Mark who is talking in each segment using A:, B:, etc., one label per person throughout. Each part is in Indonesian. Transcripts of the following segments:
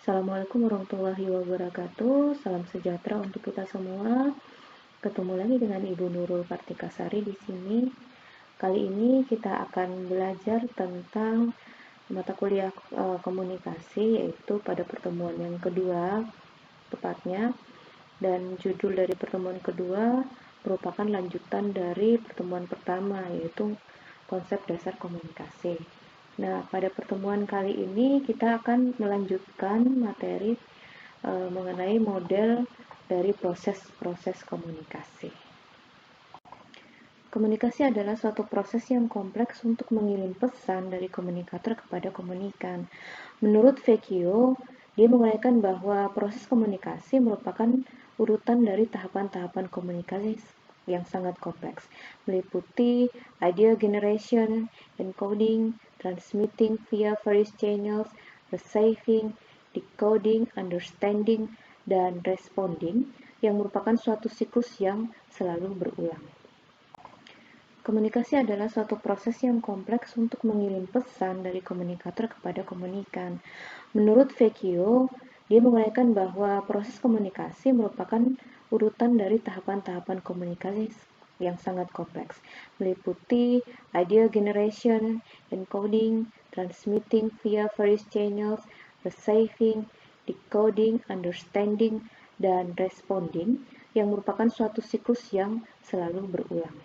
A: Assalamualaikum warahmatullahi wabarakatuh. Salam sejahtera untuk kita semua. Ketemu lagi dengan Ibu Nurul Kartikasari di sini. Kali ini kita akan belajar tentang mata kuliah komunikasi, yaitu pada pertemuan yang kedua tepatnya. Dan judul dari pertemuan kedua merupakan lanjutan dari pertemuan pertama, yaitu konsep dasar komunikasi. Nah, pada pertemuan kali ini kita akan melanjutkan materi mengenai model dari proses-proses komunikasi. Komunikasi adalah suatu proses yang kompleks untuk mengirim pesan dari komunikator kepada komunikan. Menurut Vecchio, dia menguraikan bahwa proses komunikasi merupakan urutan dari tahapan-tahapan komunikasi yang sangat kompleks, meliputi idea generation, encoding, transmitting via various channels, receiving, decoding, understanding, dan responding, yang merupakan suatu siklus yang selalu berulang. Komunikasi adalah suatu proses yang kompleks untuk mengirim pesan dari komunikator kepada komunikan. Menurut Vecchio, dia menguraikan bahwa proses komunikasi merupakan urutan dari tahapan-tahapan komunikasi yang sangat kompleks, meliputi idea generation, encoding, transmitting via various channels, receiving, decoding, understanding, dan responding, yang merupakan suatu siklus yang selalu berulang.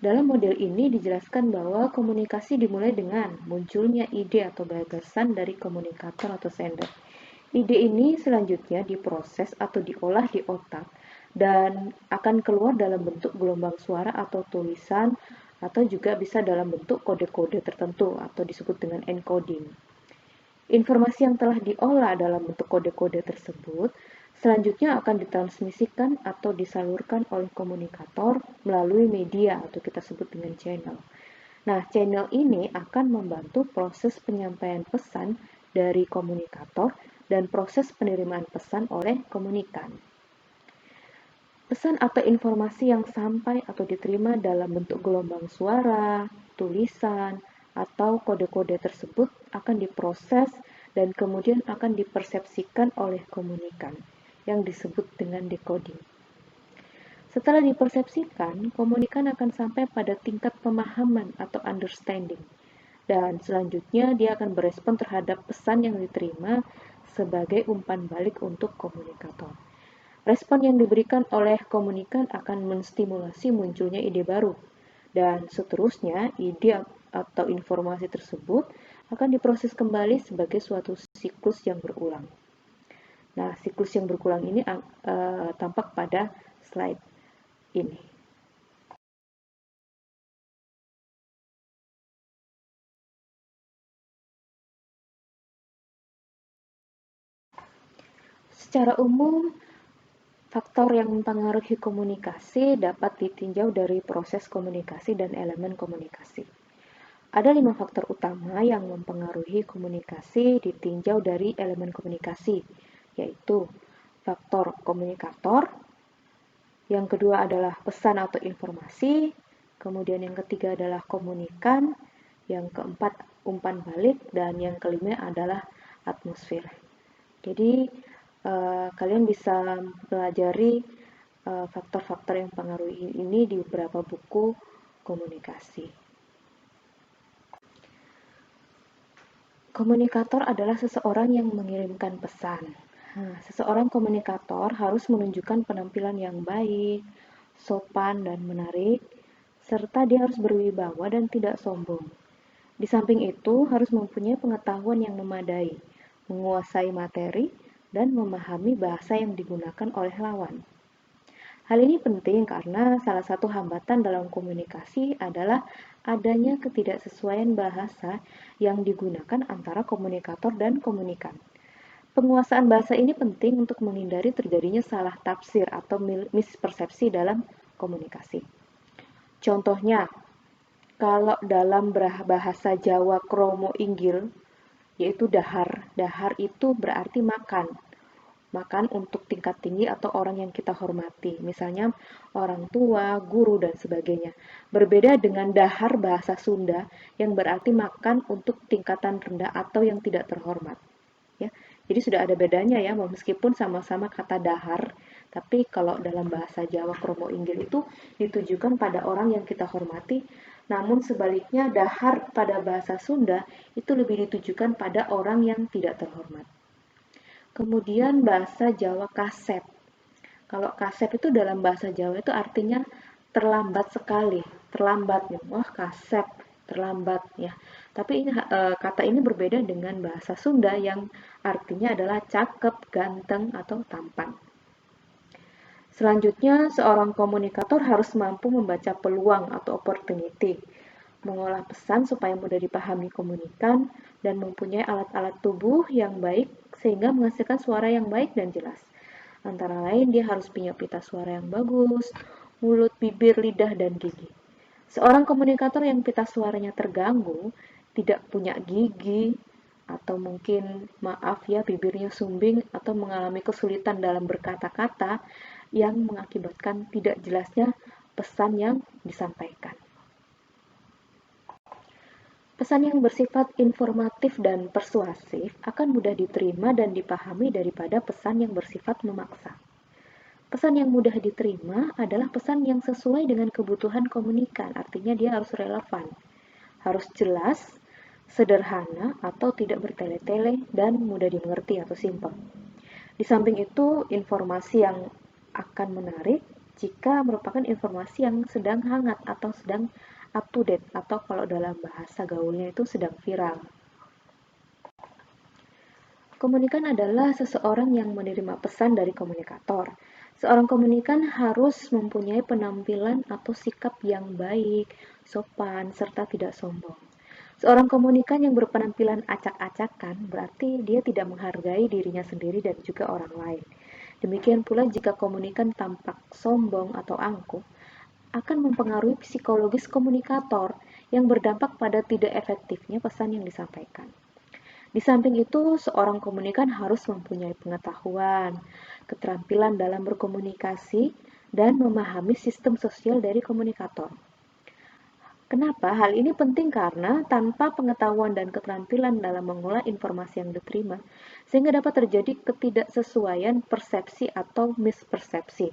A: Dalam model ini dijelaskan bahwa komunikasi dimulai dengan munculnya ide atau gagasan dari komunikator atau sender. Ide ini selanjutnya diproses atau diolah di otak dan akan keluar dalam bentuk gelombang suara atau tulisan, atau juga bisa dalam bentuk kode-kode tertentu atau disebut dengan encoding. Informasi yang telah diolah dalam bentuk kode-kode tersebut selanjutnya akan ditransmisikan atau disalurkan oleh komunikator melalui media atau kita sebut dengan channel. Nah, channel ini akan membantu proses penyampaian pesan dari komunikator dan proses penerimaan pesan oleh komunikan. Pesan atau informasi yang sampai atau diterima dalam bentuk gelombang suara, tulisan, atau kode-kode tersebut akan diproses dan kemudian akan dipersepsikan oleh komunikan yang disebut dengan decoding. Setelah dipersepsikan, komunikan akan sampai pada tingkat pemahaman atau understanding, dan selanjutnya dia akan berespon terhadap pesan yang diterima sebagai umpan balik untuk komunikator. Respon yang diberikan oleh komunikan akan menstimulasi munculnya ide baru, dan seterusnya ide atau informasi tersebut akan diproses kembali sebagai suatu siklus yang berulang. Nah, siklus yang berulang ini tampak pada slide ini. Secara umum, faktor yang mempengaruhi komunikasi dapat ditinjau dari proses komunikasi dan elemen komunikasi. Ada 5 faktor utama yang mempengaruhi komunikasi ditinjau dari elemen komunikasi, yaitu faktor komunikator, yang kedua adalah pesan atau informasi, kemudian yang ketiga adalah komunikan, yang keempat umpan balik, dan yang kelima adalah atmosfer. Jadi kalian bisa pelajari faktor-faktor yang mempengaruhi ini di beberapa buku komunikasi. Komunikator adalah seseorang yang mengirimkan pesan. Nah, seseorang komunikator harus menunjukkan penampilan yang baik, sopan dan menarik, serta dia harus berwibawa dan tidak sombong. Di samping itu, harus mempunyai pengetahuan yang memadai, menguasai materi, dan memahami bahasa yang digunakan oleh lawan. Hal ini penting karena salah satu hambatan dalam komunikasi adalah adanya ketidaksesuaian bahasa yang digunakan antara komunikator dan komunikan. Penguasaan bahasa ini penting untuk menghindari terjadinya salah tafsir atau mispersepsi dalam komunikasi. Contohnya, kalau dalam bahasa Jawa kromo inggil, yaitu dahar. Dahar itu berarti makan. Makan untuk tingkat tinggi atau orang yang kita hormati. Misalnya orang tua, guru, dan sebagainya. Berbeda dengan dahar bahasa Sunda yang berarti makan untuk tingkatan rendah atau yang tidak terhormat. ya. Jadi sudah ada bedanya ya, meskipun sama-sama kata dahar, tapi kalau dalam bahasa Jawa kromo inggil itu ditujukan pada orang yang kita hormati, namun sebaliknya dahar pada bahasa Sunda itu lebih ditujukan pada orang yang tidak terhormat. Kemudian bahasa Jawa kasep. Kalau kasep itu dalam bahasa Jawa itu artinya terlambat sekali, terlambat ya. Wah, kasep, terlambat ya. Tapi ini kata ini berbeda dengan bahasa Sunda yang artinya adalah cakep, ganteng atau tampan. Selanjutnya, seorang komunikator harus mampu membaca peluang atau opportunity, mengolah pesan supaya mudah dipahami komunikan, dan mempunyai alat-alat tubuh yang baik sehingga menghasilkan suara yang baik dan jelas. Antara lain, dia harus punya pita suara yang bagus, mulut, bibir, lidah, dan gigi. Seorang komunikator yang pita suaranya terganggu, tidak punya gigi, atau mungkin maaf ya bibirnya sumbing atau mengalami kesulitan dalam berkata-kata yang mengakibatkan tidak jelasnya pesan yang disampaikan. Pesan yang bersifat informatif dan persuasif akan mudah diterima dan dipahami daripada pesan yang bersifat memaksa. Pesan yang mudah diterima adalah pesan yang sesuai dengan kebutuhan komunikan, artinya dia harus relevan, harus jelas, sederhana atau tidak bertele-tele dan mudah dimengerti atau simpel. Di samping itu, informasi yang akan menarik jika merupakan informasi yang sedang hangat atau sedang up to date atau kalau dalam bahasa gaulnya itu sedang viral. Komunikan adalah seseorang yang menerima pesan dari komunikator. Seorang komunikan harus mempunyai penampilan atau sikap yang baik, sopan, serta tidak sombong. Seorang komunikan yang berpenampilan acak-acakan berarti dia tidak menghargai dirinya sendiri dan juga orang lain. Demikian pula jika komunikan tampak sombong atau angkuh, akan mempengaruhi psikologis komunikator yang berdampak pada tidak efektifnya pesan yang disampaikan. Di samping itu, seorang komunikan harus mempunyai pengetahuan, keterampilan dalam berkomunikasi, dan memahami sistem sosial dari komunikator. Kenapa? Hal ini penting karena tanpa pengetahuan dan keterampilan dalam mengolah informasi yang diterima, sehingga dapat terjadi ketidaksesuaian persepsi atau mispersepsi.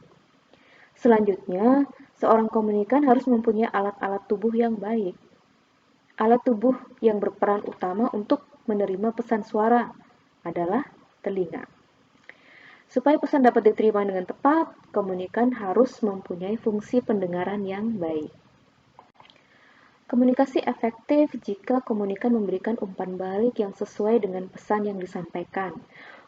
A: Selanjutnya, seorang komunikan harus mempunyai alat-alat tubuh yang baik. Alat tubuh yang berperan utama untuk menerima pesan suara adalah telinga. Supaya pesan dapat diterima dengan tepat, komunikan harus mempunyai fungsi pendengaran yang baik. Komunikasi efektif jika komunikan memberikan umpan balik yang sesuai dengan pesan yang disampaikan.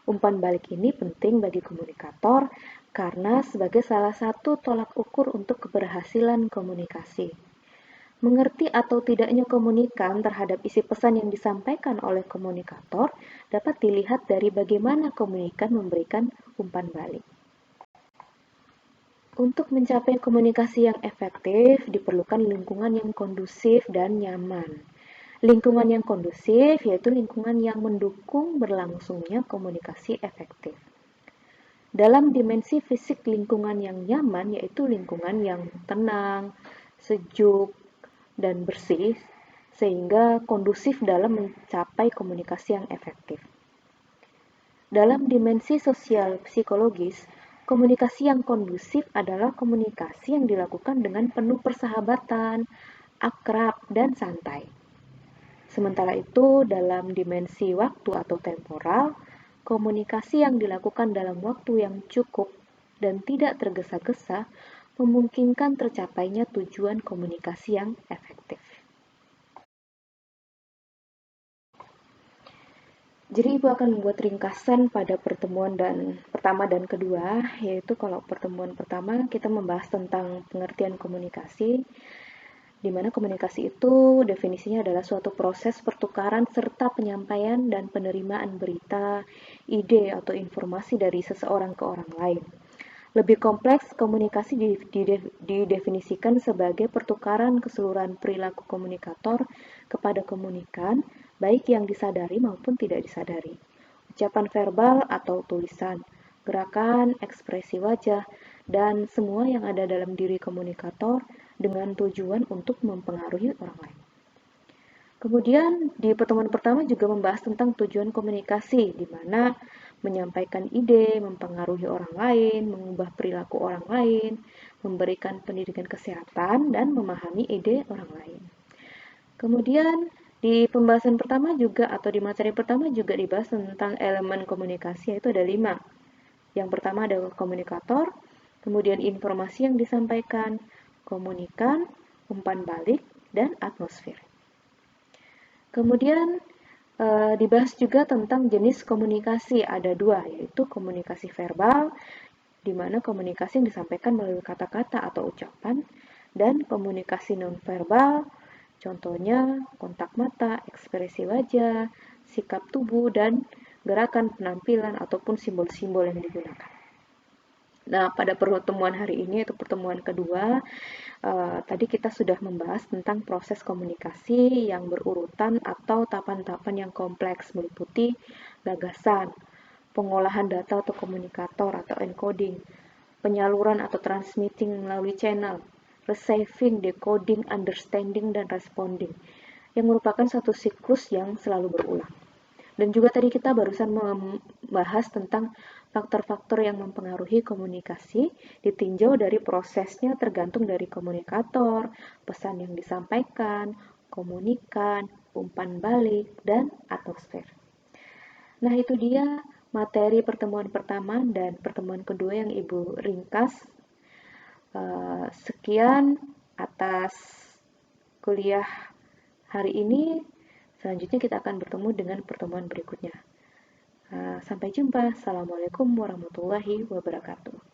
A: Umpan balik ini penting bagi komunikator karena sebagai salah satu tolak ukur untuk keberhasilan komunikasi. Mengerti atau tidaknya komunikan terhadap isi pesan yang disampaikan oleh komunikator dapat dilihat dari bagaimana komunikan memberikan umpan balik. Untuk mencapai komunikasi yang efektif, diperlukan lingkungan yang kondusif dan nyaman. Lingkungan yang kondusif yaitu lingkungan yang mendukung berlangsungnya komunikasi efektif. Dalam dimensi fisik lingkungan yang nyaman yaitu lingkungan yang tenang, sejuk, dan bersih, sehingga kondusif dalam mencapai komunikasi yang efektif. Dalam dimensi sosial psikologis, komunikasi yang kondusif adalah komunikasi yang dilakukan dengan penuh persahabatan, akrab, dan santai. Sementara itu, dalam dimensi waktu atau temporal, komunikasi yang dilakukan dalam waktu yang cukup dan tidak tergesa-gesa memungkinkan tercapainya tujuan komunikasi yang efektif. Jadi Ibu akan membuat ringkasan pada pertemuan pertama dan kedua, yaitu kalau pertemuan pertama kita membahas tentang pengertian komunikasi, di mana komunikasi itu definisinya adalah suatu proses pertukaran serta penyampaian dan penerimaan berita, ide atau informasi dari seseorang ke orang lain. Lebih kompleks, komunikasi didefinisikan sebagai pertukaran keseluruhan perilaku komunikator kepada komunikan, baik yang disadari maupun tidak disadari. Ucapan verbal atau tulisan, gerakan, ekspresi wajah, dan semua yang ada dalam diri komunikator dengan tujuan untuk mempengaruhi orang lain. Kemudian di pertemuan pertama juga membahas tentang tujuan komunikasi, di mana menyampaikan ide, mempengaruhi orang lain, mengubah perilaku orang lain, memberikan pendidikan kesehatan, dan memahami ide orang lain. Kemudian di pembahasan pertama juga atau di materi pertama juga dibahas tentang elemen komunikasi, yaitu ada 5. Yang pertama adalah komunikator, kemudian informasi yang disampaikan, komunikan, umpan balik, dan atmosfer. Kemudian dibahas juga tentang jenis komunikasi, ada 2, yaitu komunikasi verbal, di mana komunikasi yang disampaikan melalui kata-kata atau ucapan, dan komunikasi nonverbal, contohnya kontak mata, ekspresi wajah, sikap tubuh, dan gerakan penampilan ataupun simbol-simbol yang digunakan. Nah, pada pertemuan hari ini, yaitu pertemuan kedua, tadi kita sudah membahas tentang proses komunikasi yang berurutan atau tahapan-tahapan yang kompleks, meliputi gagasan, pengolahan data atau komunikator atau encoding, penyaluran atau transmitting melalui channel, receiving, decoding, understanding, dan responding, yang merupakan satu siklus yang selalu berulang. Dan juga tadi kita barusan membahas tentang faktor-faktor yang mempengaruhi komunikasi, ditinjau dari prosesnya tergantung dari komunikator, pesan yang disampaikan, komunikan, umpan balik, dan atmosfer. Nah, itu dia materi pertemuan pertama dan pertemuan kedua yang Ibu ringkas. Sekian atas kuliah hari ini. Selanjutnya kita akan bertemu dengan pertemuan berikutnya. Sampai jumpa. Assalamualaikum warahmatullahi wabarakatuh.